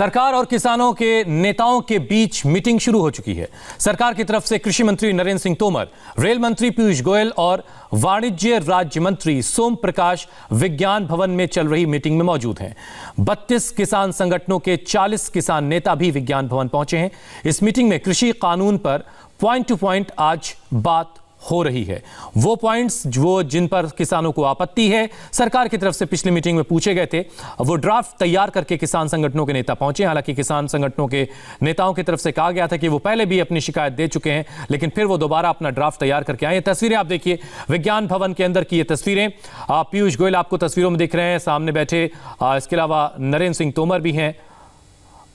सरकार और किसानों के नेताओं के बीच मीटिंग शुरू हो चुकी है। सरकार की तरफ से कृषि मंत्री नरेंद्र सिंह तोमर, रेल मंत्री पीयूष गोयल और वाणिज्य राज्य मंत्री सोम प्रकाश विज्ञान भवन में चल रही मीटिंग में मौजूद हैं। 32 किसान संगठनों के 40 किसान नेता भी विज्ञान भवन पहुंचे हैं। इस मीटिंग में कृषि कानून पर पॉइंट टू पॉइंट आज बात हो रही है। वो पॉइंट्स जिन पर किसानों को आपत्ति है, सरकार की तरफ से पिछली मीटिंग में पूछे गए थे, वो ड्राफ्ट तैयार करके किसान संगठनों के नेता पहुंचे। हालांकि किसान संगठनों के नेताओं की तरफ से कहा गया था कि वो पहले भी अपनी शिकायत दे चुके हैं, लेकिन फिर वो दोबारा अपना ड्राफ्ट तैयार करके आए। ये तस्वीरें आप देखिए, विज्ञान भवन के अंदर की ये तस्वीरें। पीयूष गोयल आपको तस्वीरों में दिख रहे हैं सामने बैठे। इसके अलावा नरेंद्र सिंह तोमर भी हैं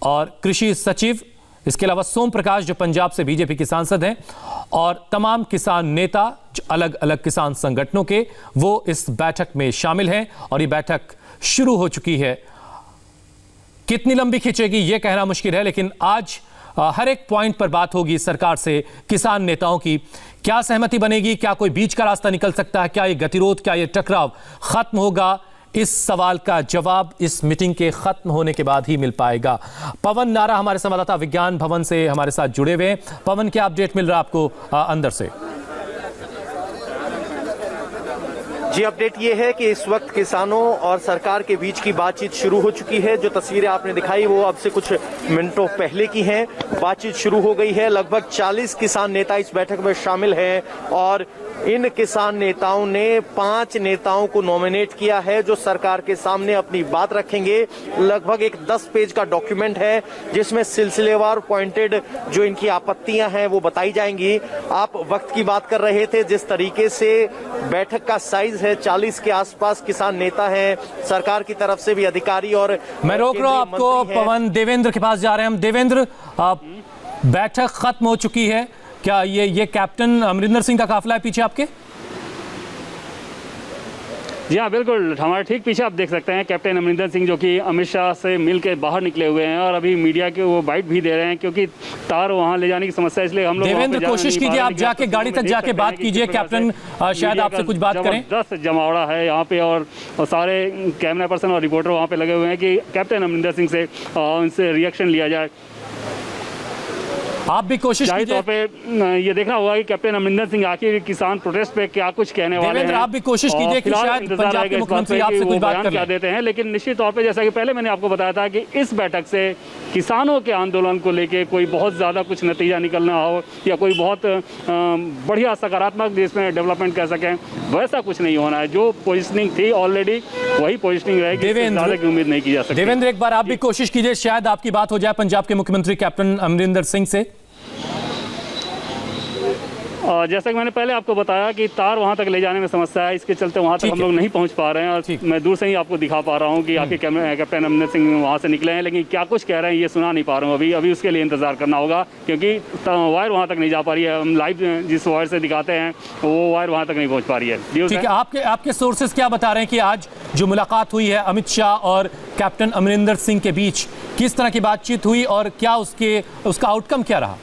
और कृषि सचिव, इसके अलावा सोम प्रकाश जो पंजाब से बीजेपी के सांसद हैं, और तमाम किसान नेता जो अलग अलग किसान संगठनों के, वो इस बैठक में शामिल हैं और ये बैठक शुरू हो चुकी है। कितनी लंबी खींचेगी ये कहना मुश्किल है, लेकिन आज हर एक पॉइंट पर बात होगी सरकार से किसान नेताओं की। क्या सहमति बनेगी, क्या कोई बीच का रास्ता निकल सकता है, क्या ये गतिरोध, क्या ये टकराव खत्म होगा? इस सवाल का जवाब इस मीटिंग के खत्म होने के बाद ही मिल पाएगा। पवन नारा हमारे संवाददाता विज्ञान भवन से हमारे साथ जुड़े हुए हैं। पवन, क्या अपडेट मिल रहा है आपको अंदर से? जी, अपडेट ये है कि इस वक्त किसानों और सरकार के बीच की बातचीत शुरू हो चुकी है। जो तस्वीरें आपने दिखाई वो अब से कुछ मिनटों पहले की हैं। बातचीत शुरू हो गई है। लगभग 40 किसान नेता इस बैठक में शामिल हैं और इन किसान नेताओं ने 5 नेताओं को नॉमिनेट किया है जो सरकार के सामने अपनी बात रखेंगे। लगभग एक 10 पेज का डॉक्यूमेंट है जिसमें सिलसिलेवार पॉइंटेड जो इनकी आपत्तियां हैं वो बताई जाएंगी। आप वक्त की बात कर रहे थे, जिस तरीके से बैठक का साइज है, 40 के आसपास किसान नेता हैं, सरकार की तरफ से भी अधिकारी। और मैं रोक रहा हूं आपको पवन, देवेंद्र के पास जा रहे हैं हम। देवेंद्र, बैठक खत्म हो चुकी है, क्या ये कैप्टन अमरिंदर सिंह का काफिला है पीछे आपके? जी हाँ, बिल्कुल हमारे ठीक पीछे आप देख सकते हैं कैप्टन अमरिंदर सिंह, जो कि अमित शाह से मिल के बाहर निकले हुए हैं और अभी मीडिया के वो बाइट भी दे रहे हैं, क्योंकि तार वहां ले जाने की समस्या, इसलिए हम लोग देवेंद्र कोशिश कीजिए, आप जाके गाड़ी तक जाके बात कीजिए। कैप्टन शायद आपसे कुछ बात करें। जबरदस्त जमावड़ा है यहाँ पे और सारे कैमरा पर्सन और रिपोर्टर वहाँ पे लगे हुए हैं कि कैप्टन अमरिंदर सिंह से उनसे रिएक्शन लिया जाए। आप भी कोशिश कीजिए। तौर पे ये देखना होगा कि कैप्टन अमरिंदर सिंह आखिर किसान प्रोटेस्ट पे क्या कुछ कहने वाले हैं। आप भी कोशिश कीजिए कि शायद पंजाब के मुख्यमंत्री आपसे कुछ बात कर देते हैं। लेकिन निश्चित तौर पे जैसा कि पहले मैंने आपको बताया था कि इस बैठक से किसानों के आंदोलन को लेके कोई बहुत ज़्यादा कुछ नतीजा निकलना हो या कोई बहुत बढ़िया सकारात्मक जिसमें डेवलपमेंट कर सकें, वैसा कुछ नहीं होना है। जो पोजिशनिंग थी ऑलरेडी वही पोजिशनिंग रहेगी, ज़्यादा की उम्मीद नहीं की जा सकती। देवेंद्र, एक बार आप भी कोशिश कीजिए, शायद आपकी बात हो जाए पंजाब के मुख्यमंत्री कैप्टन अमरिंदर सिंह से। जैसा कि मैंने पहले आपको बताया कि तार वहां तक ले जाने में समस्या है, इसके चलते वहां तक हम लोग नहीं पहुंच पा रहे हैं और मैं दूर से ही आपको दिखा पा रहा हूं कि आखिर कैप्टन अमरिंदर सिंह वहां से निकले हैं, लेकिन क्या कुछ कह रहे हैं ये सुना नहीं पा रहा हूं। अभी उसके लिए इंतजार करना होगा, क्योंकि वायर वहां तक नहीं जा पा रही है। हम लाइव जिस वायर से दिखाते हैं वो वायर वहां तक नहीं पहुँच पा रही है। ठीक है, आपके सोर्सेज क्या बता रहे हैं कि आज जो मुलाकात हुई है अमित शाह और कैप्टन अमरिंदर सिंह के बीच, किस तरह की बातचीत हुई और क्या उसका आउटकम क्या रहा?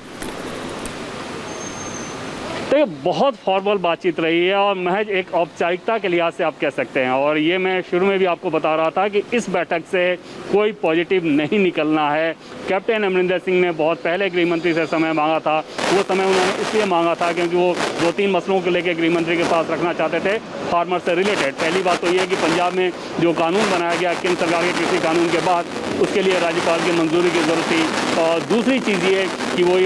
तो ये बहुत फॉर्मल बातचीत रही है और महज एक औपचारिकता के लिहाज से आप कह सकते हैं। और ये मैं शुरू में भी आपको बता रहा था कि इस बैठक से कोई पॉजिटिव नहीं निकलना है। कैप्टन अमरिंदर सिंह ने बहुत पहले गृह मंत्री से समय मांगा था। वो समय उन्होंने इसलिए मांगा था क्योंकि वो 2-3 मसलों को लेकर गृह मंत्री के पास रखना चाहते थे, फार्मर से रिलेटेड। पहली बात तो ये है कि पंजाब में जो कानून बनाया गया केंद्र सरकार के कृषि कानून के बाद, उसके लिए राज्यपाल की मंजूरी की जरूरत थी। और दूसरी चीज़ ये कि वो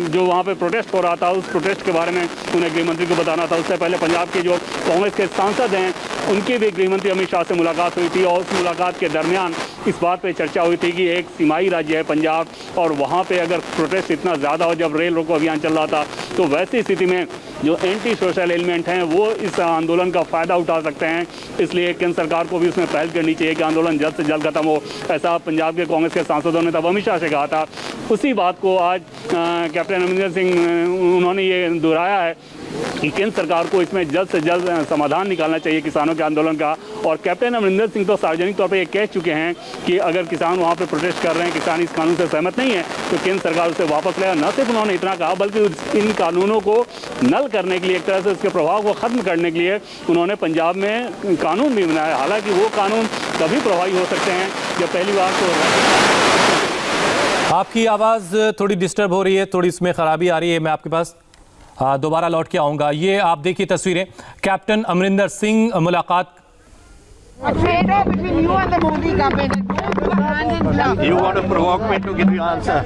जो वहाँ पर प्रोटेस्ट हो रहा था, उस प्रोटेस्ट के बारे में उन्हें गृह मंत्री को बताना था। उससे पहले पंजाब के जो कांग्रेस के सांसद हैं उनकी भी गृह मंत्री अमित शाह से मुलाकात हुई थी और उस मुलाकात के दरमियान इस बात पे चर्चा हुई थी कि एक सीमाई राज्य है पंजाब और वहाँ पे अगर प्रोटेस्ट इतना ज़्यादा हो, जब रेल रोको अभियान चल रहा था, तो वैसी स्थिति में जो एंटी सोशल एलिमेंट हैं वो इस आंदोलन का फ़ायदा उठा सकते हैं। इसलिए केंद्र सरकार को भी उसमें पहल करनी चाहिए कि आंदोलन जल्द से जल्द खत्म हो। ऐसा पंजाब के कांग्रेस के सांसदों ने तब अमित शाह से कहा था। उसी बात को आज कैप्टन अमरिंदर सिंह उन्होंने ये दोहराया है कि केंद्र सरकार को इसमें जल्द से जल्द समाधान निकालना चाहिए किसानों के आंदोलन का। और कैप्टन अमरिंदर सिंह तो सार्वजनिक तौर पे ये कह चुके हैं कि अगर किसान वहाँ पे प्रोटेस्ट कर रहे हैं, किसान इस कानून से सहमत नहीं है, तो केंद्र सरकार उसे वापस लेगा। न सिर्फ उन्होंने इतना कहा, बल्कि इन कानूनों को नल करने के लिए, एक तरह से उसके प्रभाव को खत्म करने के लिए उन्होंने पंजाब में कानून भी बनाया। हालांकि वो कानून तभी प्रभावी हो सकते हैं जब पहली बार तो आपकी आवाज़ थोड़ी डिस्टर्ब हो रही है, थोड़ी इसमें खराबी आ रही है। मैं आपके पास दोबारा लौट के आऊँगा। ये आप देखिए तस्वीरें, कैप्टन अमरिंदर सिंह मुलाकात। between you and the Modi government. Hand in glove. You want to provoke me to give you answer?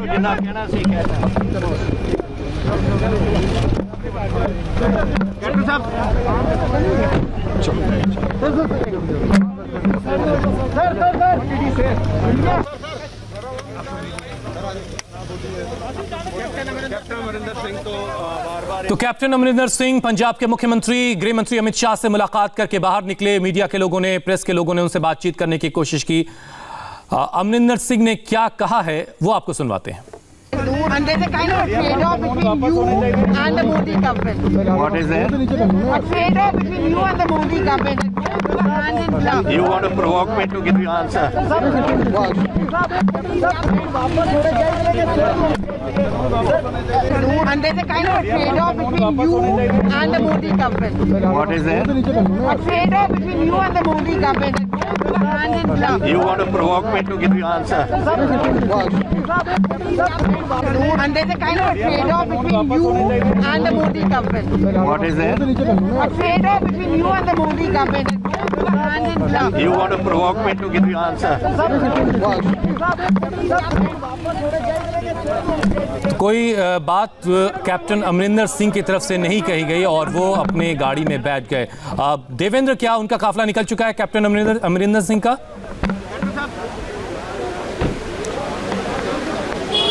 जिन्ना कहना सी तो कैप्टन अमरिंदर सिंह पंजाब के मुख्यमंत्री गृह मंत्री अमित शाह से मुलाकात करके बाहर निकले। मीडिया के लोगों ने, प्रेस के लोगों ने उनसे बातचीत करने की कोशिश की। अमरिंदर सिंह ने क्या कहा है वो आपको सुनवाते हैं। And there's a kind of a trade-off between you and the Modi government. What is it? A trade-off between you and the Modi government. Hand in glove. You want to provoke me to give you answer? And there's a kind of a trade-off between you and the Modi government. What is it? A trade-off between you and the Modi government. Hand in glove. You want to provoke me to give you answer? And there's a kind of a trade-off between you and the Modi government. What is it? A trade-off between you and the Modi government. Hand in glove. You want to provoke me to give you answer? कोई बात captain Amarinder Singh की तरफ से नहीं कही गई और वो अपने गाड़ी में बैठ गए। देवेंद्र, क्या उनका काफिला निकल चुका है कैप्टन अमरिंदर सिंह का?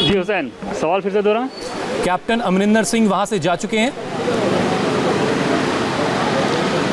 जी हुसैन, सवाल फिर से दोहराएं। कैप्टन अमरिंदर सिंह वहां से जा चुके हैं?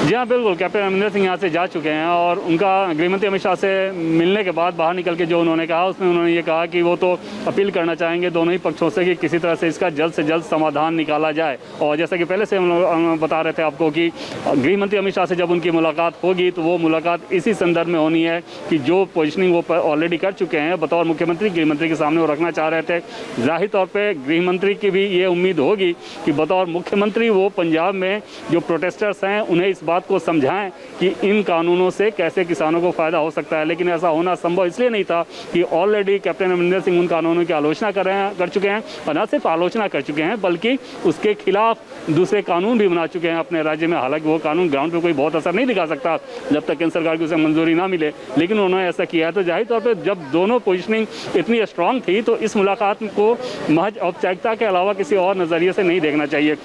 जी हाँ, बिल्कुल, कैप्टन अमरिंदर सिंह यहाँ से जा चुके हैं और उनका गृहमंत्री अमित शाह से मिलने के बाद बाहर निकल के जो उन्होंने कहा, उसमें उन्होंने ये कहा कि वो तो अपील करना चाहेंगे दोनों ही पक्षों से कि किसी तरह से इसका जल्द से जल्द समाधान निकाला जाए। और जैसा कि पहले से हम लोग बता रहे थे आपको कि गृहमंत्री अमित शाह से जब उनकी मुलाकात होगी तो वो मुलाकात इसी संदर्भ में होनी है कि जो पोजिशनिंग वो ऑलरेडी कर चुके हैं बतौर मुख्यमंत्री, गृहमंत्री के सामने वो रखना चाह रहे थे। जाहिर तौर पर गृहमंत्री की भी ये उम्मीद होगी कि बतौर मुख्यमंत्री वो पंजाब में जो प्रोटेस्टर्स हैं उन्हें इस बात को समझाएं कि इन कानूनों से कैसे किसानों को फायदा हो सकता है। लेकिन ऐसा होना संभव इसलिए नहीं था कि ऑलरेडी कैप्टन अमरिंदर सिंह उन कानूनों की आलोचना कर चुके हैं और न सिर्फ आलोचना कर चुके हैं बल्कि उसके खिलाफ दूसरे कानून भी बना चुके हैं अपने राज्य में। हालांकि वो कानून ग्राउंड पर कोई बहुत असर नहीं दिखा सकता जब तक केंद्र सरकार की उसे मंजूरी ना मिले, लेकिन उन्होंने ऐसा किया है। तो जाहिर तौर पर जब दोनों पोजिशनिंग इतनी स्ट्रांग थी तो इस मुलाकात को महज औपचारिकता के अलावा किसी और नज़रिए से नहीं देखना चाहिए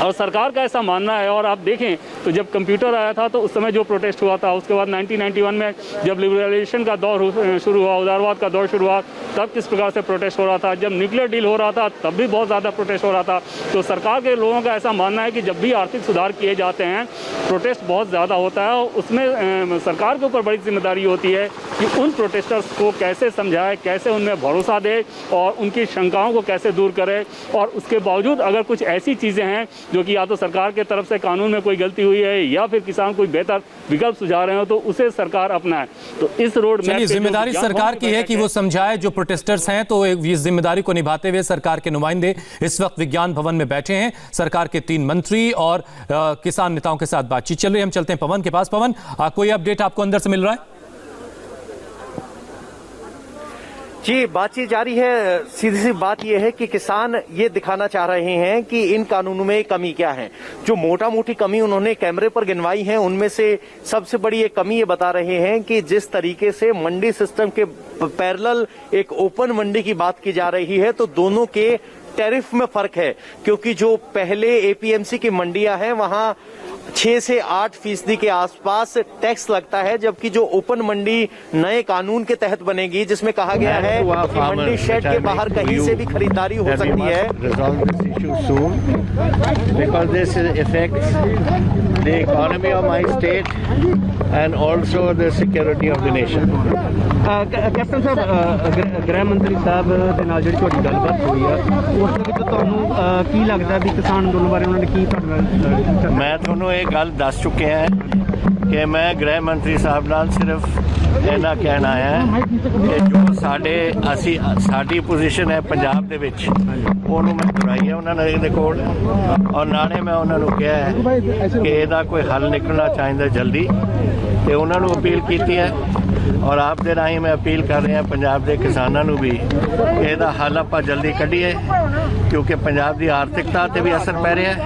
और सरकार का ऐसा मानना है। और आप देखें तो जब कंप्यूटर आया था तो उस समय जो प्रोटेस्ट हुआ था, उसके बाद 1991 में जब लिबरलाइजेशन का दौर शुरू हुआ, उदारवाद का दौर शुरू हुआ, तब किस प्रकार से प्रोटेस्ट हो रहा था। जब न्यूक्लियर डील हो रहा था तब भी बहुत ज़्यादा प्रोटेस्ट हो रहा था। तो सरकार के लोगों का ऐसा मानना है कि जब भी आर्थिक सुधार किए जाते हैं प्रोटेस्ट बहुत ज़्यादा होता है और उसमें सरकार के ऊपर बड़ी जिम्मेदारी होती है कि उन प्रोटेस्टर्स को कैसे समझाए, कैसे उनमें भरोसा दे और उनकी शंकाओं को कैसे दूर करे। और उसके बावजूद अगर कुछ ऐसी चीज़ें हैं जो कि या तो सरकार के तरफ से कानून में कोई गलती हुई है या फिर किसान कोई बेहतर विकल्प सुझा रहे हो तो उसे सरकार अपनाए। तो इस रोड में जिम्मेदारी सरकार की है कि वो समझाए जो प्रोटेस्टर्स हैं। तो इस जिम्मेदारी को निभाते हुए सरकार के नुमाइंदे इस वक्त विज्ञान भवन में बैठे हैं। सरकार के 3 मंत्री और किसान नेताओं के साथ बातचीत चल रही है। हम चलते हैं पवन के पास। पवन, कोई अपडेट आपको अंदर से मिल रहा है? जी, बातचीत जारी है। सीधी सी बात यह है कि किसान ये दिखाना चाह रहे हैं कि इन कानूनों में कमी क्या है। जो मोटा मोटी कमी उन्होंने कैमरे पर गिनवाई है उनमें से सबसे बड़ी ये कमी ये बता रहे हैं कि जिस तरीके से मंडी सिस्टम के पैरेलल एक ओपन मंडी की बात की जा रही है तो दोनों के टैरिफ में फर्क है। क्योंकि जो पहले एपीएमसी की मंडियां हैं वहां 6 से 8% के आसपास टैक्स लगता है, जबकि जो ओपन मंडी नए कानून के तहत बनेगी जिसमें कहा गया है कि मंडी शेड के बाहर कहीं से भी खरीदारी हो सकती है। The economy of my state and also the security of the nation. Captain ਸਾਹਿਬ, ਗ੍ਰਹਿ ਮੰਤਰੀ ਸਾਹਿਬ ਦੇ ਨਾਲ ਜਿਹੜੀ ਤੁਹਾਡੀ ਗੱਲਬਾਤ ਹੋਈ ਆ ਉਸ ਦੇ ਵਿੱਚ ਤੁਹਾਨੂੰ ਕੀ ਲੱਗਦਾ ਵੀ ਕਿਸਾਨ ਅੰਦੋਲਨ ਬਾਰੇ ਉਹਨਾਂ ਨੇ ਕੀ ਤੁਹਾਡੇ ਮੈਂ ਤੁਹਾਨੂੰ ਇਹ ਗੱਲ ਦੱਸ ਚੁੱਕਿਆ ਹਾਂ ਕਿ ਮੈਂ ਗ੍ਰਹਿ ਮੰਤਰੀ ਸਾਹਿਬ ਨਾਲ ਸਿਰਫ ਇਹਨਾਂ ਕਹਿਣਾ ਹੈ ਕਿ ਜੋ ਸਾਡੀ ਪੋਜੀਸ਼ਨ ਹੈ ਪੰਜਾਬ ਦੇ ਵਿੱਚ ਉਹਨੂੰ ਮੈਂ ਦੁਹਰਾਈ ਹੈ ਉਹਨਾਂ ਨੇ ਇਹਦੇ ਕੋਲ, ਔਰ ਨਾਲੇ ਮੈਂ ਉਹਨਾਂ ਨੂੰ ਕਿਹਾ ਹੈ ਕਿ ਇਹਦਾ ਕੋਈ ਹੱਲ ਨਿਕਲਣਾ ਚਾਹੀਦਾ ਜਲਦੀ, ਤੇ ਉਹਨਾਂ ਨੂੰ ਅਪੀਲ ਕੀਤੀ ਹੈ। ਔਰ ਆਪ ਦੇ ਰਾਹੀਂ ਮੈਂ ਅਪੀਲ ਕਰ ਰਿਹਾ ਪੰਜਾਬ ਦੇ ਕਿਸਾਨਾਂ ਨੂੰ ਵੀ ਇਹਦਾ ਹੱਲ ਆਪਾਂ ਜਲਦੀ ਕੱਢੀਏ, ਕਿਉਂਕਿ ਪੰਜਾਬ ਦੀ ਆਰਥਿਕਤਾ ਤੇ ਵੀ ਅਸਰ ਪੈ ਰਿਹਾ ਹੈ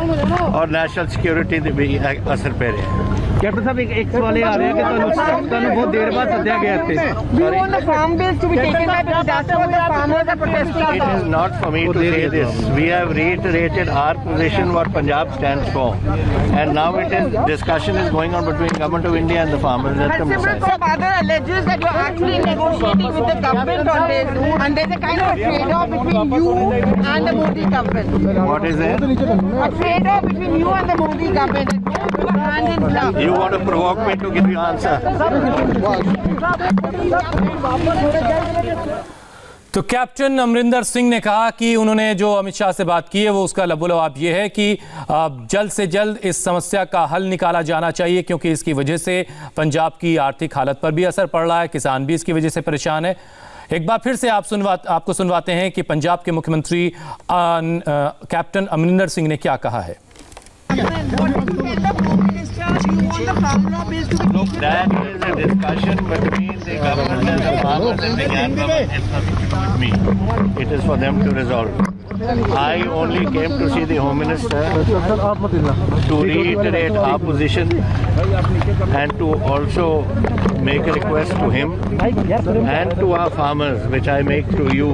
ਔਰ ਨੈਸ਼ਨਲ ਸਿਕਿਉਰਿਟੀ ਤੇ ਵੀ ਅਸਰ ਪੈ ਰਿਹਾ ਹੈ। ਕੈਪਟਨ ਸਾਹਿਬ ਇੱਕ ਸਵਾਲ ਇਹ ਆ ਰਿਹਾ ਕਿ ਤੁਹਾਨੂੰ ਬਹੁਤ ਦੇਰ ਬਾਅਦ ਸੱਦਿਆ ਗਿਆ ਇੱਥੇ। Do you want the farm bills to be taken back? Because that's what the farmers are protesting It is about. not for me to say this. We have reiterated our position what Punjab stands for, and now discussion is going on between Government of India and the farmers. Let them Simran decide. Father alleges that you're actually negotiating with the government on this, and there's a kind of a trade-off between you and the Modi government. What is there? A trade-off between you and the Modi government. Both go hand in glove. You want to provoke me to give you answer? तो captain Amarinder Singh ने कहा कि उन्होंने जो अमित शाह से बात की है वो उसका लबोलवाब ये है कि जल्द से जल्द इस समस्या का हल निकाला जाना चाहिए, क्योंकि इसकी वजह से पंजाब की आर्थिक हालत पर भी असर पड़ रहा है, किसान भी इसकी वजह से परेशान है। एक बार फिर से आपको सुनवाते हैं कि पंजाब के मुख्यमंत्री कैप्टन अमरिंदर सिंह ने क्या कहा है। Look, that is a discussion between the government and the farmers and the government. It's nothing to do with me. It is for them to resolve. I only came to see the Home Minister to reiterate our position and to also make a request to him and to our farmers, which I make to you,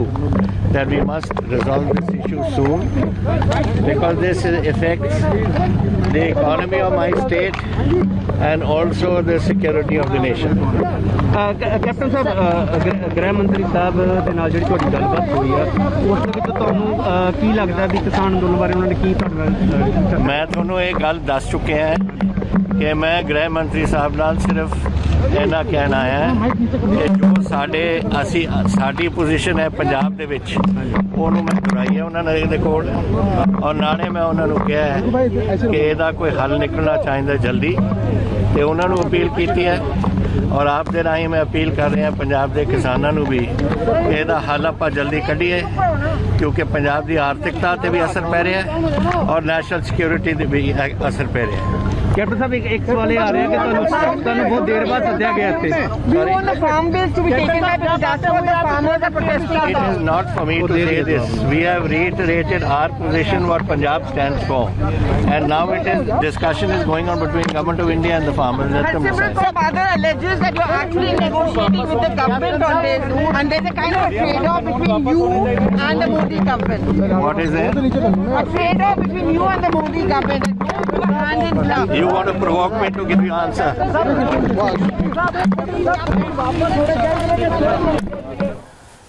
that we must resolve this issue soon, because this affects the economy of my state and also the security of the nation. Captain ਸਾਹਿਬ, ਗ੍ਰਹਿ ਮੰਤਰੀ ਸਾਹਿਬ ਦੇ ਨਾਲ ਜਿਹੜੀ ਤੁਹਾਡੀ ਗੱਲਬਾਤ ਹੋਈ ਆ ਉਸ ਦੇ ਵਿੱਚ ਤੁਹਾਨੂੰ ਕੀ ਲੱਗਦਾ ਵੀ ਕਿਸਾਨ ਅੰਦੋਲਨ ਬਾਰੇ ਉਹਨਾਂ ਨੇ ਕੀ ਤੁਹਾਡਾ? ਮੈਂ ਤੁਹਾਨੂੰ ਇਹ ਗੱਲ ਦੱਸ ਚੁੱਕਿਆ ਹੈ ਕਿ ਮੈਂ ਗ੍ਰਹਿ ਮੰਤਰੀ ਸਾਹਿਬ ਨਾਲ ਸਿਰਫ ਇਹਨਾਂ ਕਹਿਣਾ ਹੈ ਕਿ ਜੋ ਸਾਡੀ ਪੋਜੀਸ਼ਨ ਹੈ ਪੰਜਾਬ ਦੇ ਵਿੱਚ ਉਹਨੂੰ ਮੈਂ ਦੁਹਰਾਈ ਹੈ ਉਹਨਾਂ ਨੇ ਇਹਦੇ ਕੋਲ, ਔਰ ਨਾਲੇ ਮੈਂ ਉਹਨਾਂ ਨੂੰ ਕਿਹਾ ਹੈ ਕਿ ਇਹਦਾ ਕੋਈ ਹੱਲ ਨਿਕਲਣਾ ਚਾਹੀਦਾ ਜਲਦੀ, ਤੇ ਉਹਨਾਂ ਨੂੰ ਅਪੀਲ ਕੀਤੀ ਹੈ। ਔਰ ਆਪ ਦੇ ਰਾਹੀਂ ਮੈਂ ਅਪੀਲ ਕਰ ਰਿਹਾ ਪੰਜਾਬ ਦੇ ਕਿਸਾਨਾਂ ਨੂੰ ਵੀ ਇਹਦਾ ਹੱਲ ਆਪਾਂ ਜਲਦੀ ਕੱਢੀਏ, ਕਿਉਂਕਿ ਪੰਜਾਬ ਦੀ ਆਰਥਿਕਤਾ ਤੇ ਵੀ ਅਸਰ ਪੈ ਰਿਹਾ ਹੈ ਔਰ ਨੈਸ਼ਨਲ ਸਿਕਿਉਰਿਟੀ ਤੇ ਵੀ ਅਸਰ ਪੈ ਰਿਹਾ ਹੈ। ਕੈਪਟਨ ਸਾਹਿਬ ਇੱਕ ਸਵਾਲ ਇਹ ਆ ਰਿਹਾ ਕਿ ਤੁਹਾਨੂੰ ਬਹੁਤ ਦੇਰ ਬਾਅਦ ਸੱਦਿਆ ਗਿਆ ਇੱਥੇ। Do you want the farm bills to be taken back? Because that's what the farmers are protesting It is about. not for me to say this. We have reiterated our position what Punjab stands for, and now discussion is going on between Government of India and the farmers. Let them Simran decide. Father alleges that you're actually negotiating with the government on this, and there's a kind of a trade-off between you and the Modi government. What is there? A trade-off between you and the Modi government. Both go hand in glove. You want to provoke me to give you answer?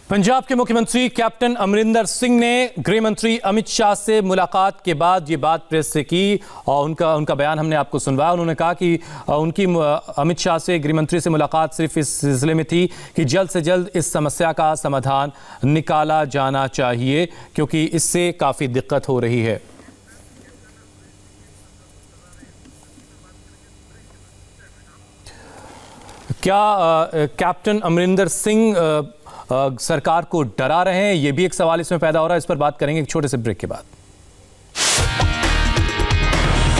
Punjab के मुख्यमंत्री captain Amarinder Singh ने गृह मंत्री अमित शाह से मुलाकात के बाद ये बात प्रेस से की और उनका बयान हमने आपको सुनवाया। उन्होंने कहा कि उनकी अमित शाह से गृह मंत्री से मुलाकात सिर्फ इस सिलसिले में थी कि जल्द से जल्द इस समस्या का समाधान निकाला जाना चाहिए, क्योंकि इससे काफ़ी दिक्कत हो रही है। क्या कैप्टन अमरिंदर सिंह सरकार को डरा रहे हैं, ये भी एक सवाल इसमें पैदा हो रहा है। इस पर बात करेंगे एक छोटे से ब्रेक के बाद।